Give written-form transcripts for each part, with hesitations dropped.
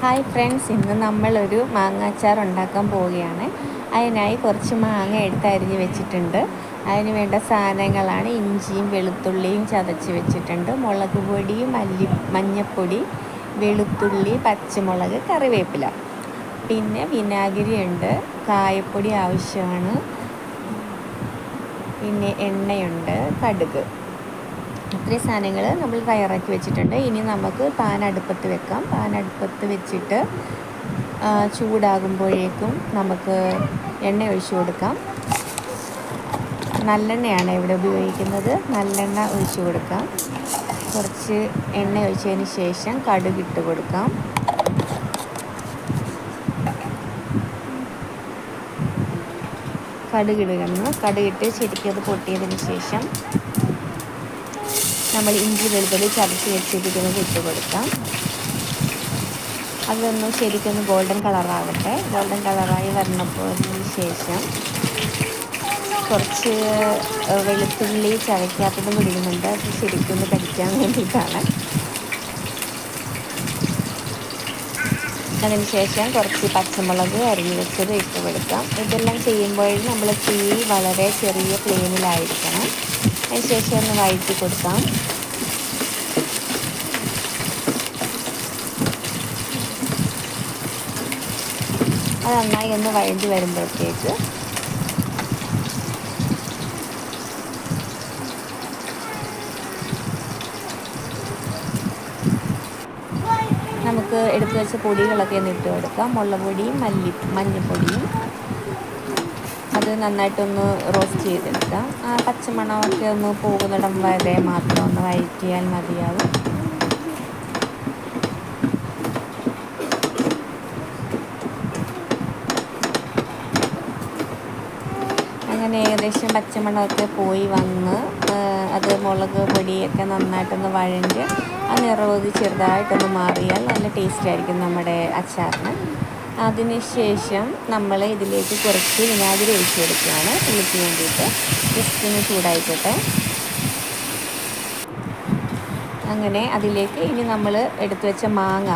Hi friends, ഇന്ന് നമ്മളൊരു മാങ്ങാച്ചാർ ഉണ്ടാക്കാൻ പോവുകയാണ്. അതിനായി കുറച്ച് മാങ്ങ എടുത്ത് അരിഞ്ഞ് വെച്ചിട്ടുണ്ട്. അതിന് വേണ്ട സാധനങ്ങളാണ് ഇഞ്ചിയും വെളുത്തുള്ളിയും ചതച്ച് വെച്ചിട്ടുണ്ട്, മുളക് പൊടി, മഞ്ഞൾപ്പൊടി, വെളുത്തുള്ളി, പച്ചമുളക്, കറിവേപ്പില, പിന്നെ വിനാഗിരി ഉണ്ട്, കായപ്പൊടി ആവശ്യമാണ്, പിന്നെ എണ്ണയുണ്ട്, കടുക്. ഇത്രയും സാധനങ്ങൾ നമ്മൾ തയ്യാറാക്കി വെച്ചിട്ടുണ്ട്. ഇനി നമുക്ക് പാൻ അടുപ്പത്ത് വെക്കാം. പാൻ അടുപ്പത്ത് വെച്ചിട്ട് ചൂടാകുമ്പോഴേക്കും നമുക്ക് എണ്ണ ഒഴിച്ചു കൊടുക്കാം. നല്ലെണ്ണയാണ് ഇവിടെ ഉപയോഗിക്കുന്നത്. നല്ലെണ്ണ ഒഴിച്ചു കൊടുക്കാം. കുറച്ച് എണ്ണ ഒഴിച്ചതിന് ശേഷം കടുകിട്ട് കൊടുക്കാം. കടുകിട്ട് ശരിക്കും അത് പൊട്ടിയതിന് ശേഷം നമ്മൾ ഇഞ്ചി വെളുത്തുള്ളി ചതച്ച് വെച്ചിരിക്കുന്നത് ഇട്ട് കൊടുക്കാം. അതൊന്ന് ശരിക്കൊന്ന് ഗോൾഡൻ കളറാകട്ടെ. ഗോൾഡൻ കളറായി വരണപ്പോഴതിന് ശേഷം കുറച്ച് വെളുത്തുള്ളി ചതയ്ക്കാത്തതും ഇടുന്നുണ്ട്. അത് ശരിക്കൊന്ന് കടിക്കാൻ വേണ്ടിയിട്ടാണ്. അതിന് ശേഷം കുറച്ച് പച്ചമുളക് അരിഞ്ഞ് വെച്ചത് ഇട്ട് കൊടുക്കാം. ഇതെല്ലാം ചെയ്യുമ്പോൾ നമ്മൾ തീ വളരെ ചെറിയ ഫ്ലെയിമിലായിരിക്കണം. അതിന് ശേഷം ഒന്ന് വഴറ്റി കൊടുക്കാം. അത് നന്നായി ഒന്ന് വഴറ്റി വരുമ്പോഴത്തേക്ക് നമുക്ക് എടുത്തു വെച്ച പൊടികളൊക്കെ ഒന്ന് ഇട്ട് കൊടുക്കാം. മുളക് പൊടിയും മഞ്ഞൾപ്പൊടിയും അത് നന്നായിട്ടൊന്ന് റോസ്റ്റ് ചെയ്തെടുക്കാം. ആ പച്ചമണമൊക്കെ ഒന്ന് പോകുന്നിടം വരെ മാത്രം ഒന്ന് വഴറ്റിയാൽ മതിയാവും. അങ്ങനെ ഏകദേശം പച്ചമണമൊക്കെ പോയി വന്ന് അത് മുളക് പൊടിയൊക്കെ നന്നായിട്ടൊന്ന് വഴഞ്ഞ് ആ നിറവതി ചെറുതായിട്ടൊന്ന് മാറിയാൽ നല്ല ടേസ്റ്റ് ആയിരിക്കും നമ്മുടെ അച്ചാറിന്. അതിനുശേഷം നമ്മൾ ഇതിലേക്ക് കുറച്ച് വിനാഗിരി ഒഴിച്ച് കൊടുക്കുകയാണ്. പുളിക്ക് വേണ്ടിയിട്ട് ജസ്റ്റ് ഒന്ന് ചൂടായിക്കോട്ടെ. അങ്ങനെ അതിലേക്ക് ഇനി നമ്മൾ എടുത്തു വെച്ച മാങ്ങ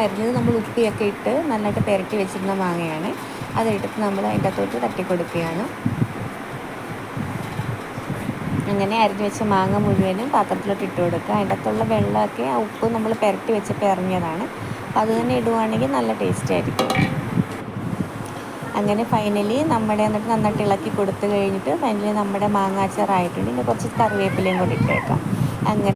അരിഞ്ഞത് നമ്മൾ ഉപ്പിയൊക്കെ ഇട്ട് നന്നായിട്ട് പുരട്ടി വെച്ചിരുന്ന മാങ്ങയാണ്. അതെടുത്ത് നമ്മൾ അതിൻ്റെ അകത്തോട്ട് തട്ടിക്കൊടുക്കുകയാണ്. അങ്ങനെ അരിഞ്ഞ് വെച്ച മാങ്ങ മുഴുവനും പാത്രത്തിലോട്ട് ഇട്ട് കൊടുക്കുക. അതിൻ്റെ അകത്തുള്ള വെള്ളമൊക്കെ ആ ഉപ്പ് നമ്മൾ പുരട്ടി വെച്ചപ്പോൾ ഇറങ്ങിയതാണ്. അപ്പോൾ അത് തന്നെ ഇടുവാണെങ്കിൽ നല്ല ടേസ്റ്റ് ആയിരിക്കും. അങ്ങനെ ഫൈനലി എന്നിട്ട് നന്നായിട്ട് ഇളക്കി കൊടുത്തു കഴിഞ്ഞിട്ട് ഫൈനലി നമ്മുടെ മാങ്ങാച്ചാറായിട്ടുണ്ട്. ഇനി കുറച്ച് കറിവേപ്പിലയും കൂടി ഇട്ടേക്കാം. അങ്ങനെ